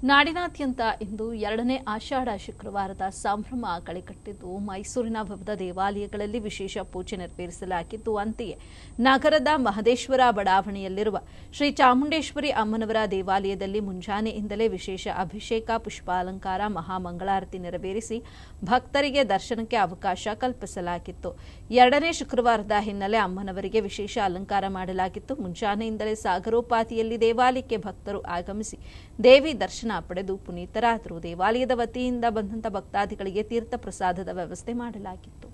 ನಾಡಿನಾದ್ಯಂತ ಇಂದು ಎರಡನೇ ಆಷಾಢ ಶುಕ್ರವಾರದ ಸಂಭ್ರಮ ಕಳೆಕಟ್ಟಿದ್ದು ಮೈಸೂರಿನ ವಿವಿಧ ದೇವಾಲಯಗಳಲ್ಲಿ ವಿಶೇಷ ಪೂಜೆ ನೆರವೇರಿಸಲಾಗಿದ್ದು, ಅಂತೆಯೇ ನಗರದ ಮಹದೇಶ್ವರ ಬಡಾವಣೆಯಲ್ಲಿರುವ ಶ್ರೀ ಚಾಮುಂಡೇಶ್ವರಿ ಅಮ್ಮನವರ ದೇವಾಲಯದಲ್ಲಿ ಮುಂಜಾನೆಯಿಂದಲೇ ವಿಶೇಷ ಅಭಿಷೇಕ, ಪುಷ್ಪಾಲಂಕಾರ, ಮಹಾಮಂಗಳಾರತಿ ನೆರವೇರಿಸಿ ಭಕ್ತರಿಗೆ ದರ್ಶನಕ್ಕೆ ಅವಕಾಶ ಕಲ್ಪಿಸಲಾಗಿತ್ತು. ಎರಡನೇ ಶುಕ್ರವಾರದ ಹಿನ್ನೆಲೆ ಅಮ್ಮನವರಿಗೆ ವಿಶೇಷ ಅಲಂಕಾರ ಮಾಡಲಾಗಿತ್ತು. ಮುಂಜಾನೆಯಿಂದಲೇ ಸಾಗರೋಪಾದಿಯಲ್ಲಿ ದೇವಾಲಯಕ್ಕೆ ಭಕ್ತರು ಆಗಮಿಸಿ ದೇವಿ ದರ್ಶನ ಪಡೆದು ಪುನೀತರಾದರು. ದೇವಾಲಯದ ವತಿಯಿಂದ ಬಂದಂತ ಭಕ್ತಾದಿಗಳಿಗೆ ತೀರ್ಥ ಪ್ರಸಾದದ ವ್ಯವಸ್ಥೆ ಮಾಡಲಾಗಿತ್ತು.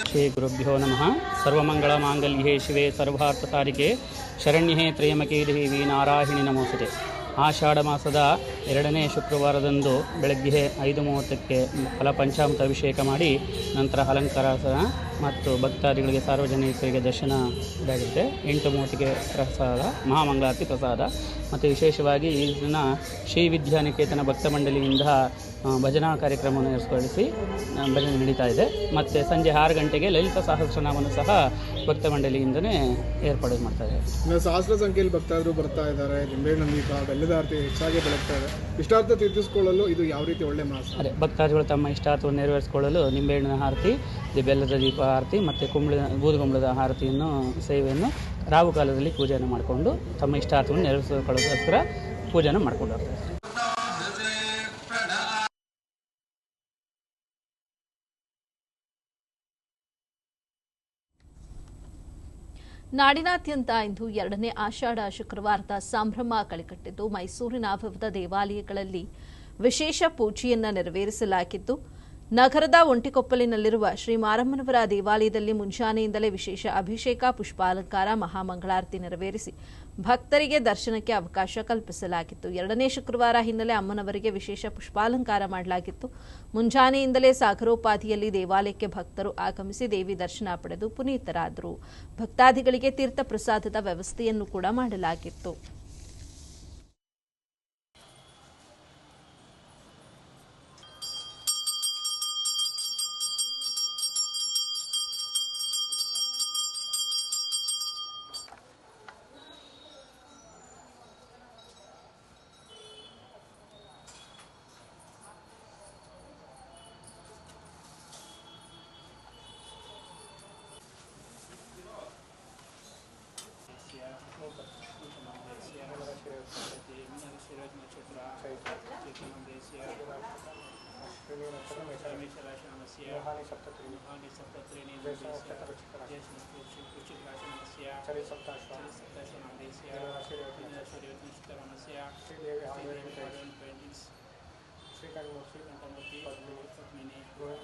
ಶ್ರೀ ಗುರುಭ್ಯೋ ನಮಃ. ಸರ್ವಮಂಗಳಮಾಂಗಲ್ಯೆ ಶಿವೆ ಸರ್ವಾರ್ಥಸಾಧಿಕೆ ಶರಣ್ಯೆ ತ್ರಯಂಬಕೆ ದೇವಿ ನಾರಾಯಣಿ ನಮೋಸ್ತುತೆ. ಆಷಾಢ ಮಾಸದ ಎರಡನೇ ಶುಕ್ರವಾರದಂದು ಬೆಳಗ್ಗೆ 5:30ಕ್ಕೆ ಫಲಪಂಚಾಮೃತ ಅಭಿಷೇಕ ಮಾಡಿ ನಂತರ ಅಲಂಕಾರ ಮತ್ತು ಭಕ್ತಾದಿಗಳಿಗೆ ಸಾರ್ವಜನಿಕರಿಗೆ ದರ್ಶನ ಇದಾಗುತ್ತೆ. 8:30ಕ್ಕೆ ಪ್ರಸಾದ, ಮಹಾಮಂಗಳಾರತಿ ಪ್ರಸಾದ ಮತ್ತು ವಿಶೇಷವಾಗಿ ಈ ದಿನ ಶ್ರೀ ವಿದ್ಯಾನಿಕೇತನ ಭಕ್ತ ಮಂಡಳಿಯಿಂದ ಭಜನಾ ಕಾರ್ಯಕ್ರಮವನ್ನು ಏರ್ಪಡಿಸಿ ಭಜನೆ ನಡೀತಾ ಇದೆ. ಮತ್ತು ಸಂಜೆ 6 ಗಂಟೆಗೆ ಲಲಿತ ಸಹಸ್ರನಾಮವನ್ನು ಸಹ ಭಕ್ತ ಮಂಡಳಿಯಿಂದನೇ ಏರ್ಪಾಡು ಮಾಡ್ತಾ ಇದೆ. ಸಹಸ್ರ ಸಂಖ್ಯೆಯಲ್ಲಿ ಭಕ್ತಾದರು ಬರ್ತಾ ಇದ್ದಾರೆ. ನಿಂಬೆಹಣ್ಣು ದೀಪ, ಬೆಲ್ಲದ ಆರತಿ ಹೆಚ್ಚಾಗಿ ಬೆಳಗ್ತಾ ಇದೆ. ಇಷ್ಟಾರ್ಥ ತೀರ್ಧಿಸಿಕೊಳ್ಳಲು ಇದು ಯಾವ ರೀತಿ ಒಳ್ಳೆ ಮಾಸ? ಅದೇ ಭಕ್ತಾದಿಗಳು ತಮ್ಮ ಇಷ್ಟಾರ್ಥವನ್ನು ನೆರವೇರಿಸಿಕೊಳ್ಳಲು ನಿಂಬೆಹಣ್ಣಿನ ಆರತಿ, ಬೆಲ್ಲದ ದೀಪ ಆರತಿ ಮತ್ತು ಬೂದುಗುಂಬಳದ ಆರತಿಯನ್ನು ಸೇವೆಯನ್ನು ರಾವು ಕಾಲದಲ್ಲಿ ಪೂಜೆಯನ್ನು ಮಾಡಿಕೊಂಡು ತಮ್ಮ ಇಷ್ಟಾರ್ಥವನ್ನು ನೆರವೇರಿಸಿಕೊಳ್ಳೋದಕ್ಕೋಸ್ಕರ ಪೂಜೆಯನ್ನು ಮಾಡಿಕೊಂಡು ಹೋಗ್ತಾರೆ. ನಾಡಿನಾದ್ಯಂತ ಇಂದು ಎರಡನೇ ಆಷಾಢ ಶುಕ್ರವಾರದ ಸಂಭ್ರಮ ಕಳೆಕಟ್ಟಿದ್ದು ಮೈಸೂರಿನ ವಿವಿಧ ದೇವಾಲಯಗಳಲ್ಲಿ ವಿಶೇಷ ಪೂಜೆಯನ್ನು ನೆರವೇರಿಸಲಾಗಿದ್ದು, ನಗರದ ಒಂಟಿಕೊಪ್ಪಲಿನಲ್ಲಿರುವ ಶ್ರೀ ಮಾರಮ್ಮನವರ ದೇವಾಲಯದಲ್ಲಿ ಮುಂಜಾನೆಯಿಂದಲೇ ವಿಶೇಷ ಅಭಿಷೇಕ, ಪುಷ್ಪಾಲಂಕಾರ, ಮಹಾಮಂಗಳಾರತಿ ನೆರವೇರಿಸಿ ಭಕ್ತರಿಗೆ ದರ್ಶನಕ್ಕೆ ಅವಕಾಶ ಕಲ್ಪಿಸಲಾಗಿತ್ತು. ಎರಡನೇ ಶುಕ್ರವಾರ ಹಿನ್ನೆಲೆ ಅಮ್ಮನವರಿಗೆ ವಿಶೇಷ ಪುಷ್ಪಾಲಂಕಾರ ಮಾಡಲಾಗಿತ್ತು. ಮುಂಜಾನೆಯಿಂದಲೇ ಸಾಗರೋಪಾದಿಯಲ್ಲಿ ದೇವಾಲಯಕ್ಕೆ ಭಕ್ತರು ಆಗಮಿಸಿ ದೇವಿ ದರ್ಶನ ಪಡೆದು ಪುನೀತರಾದರು. ಭಕ್ತಾದಿಗಳಿಗೆ ತೀರ್ಥ ಪ್ರಸಾದದ ವ್ಯವಸ್ಥೆಯನ್ನು ಕೂಡ ಮಾಡಲಾಗಿತ್ತು.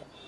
ಶ್ರೀ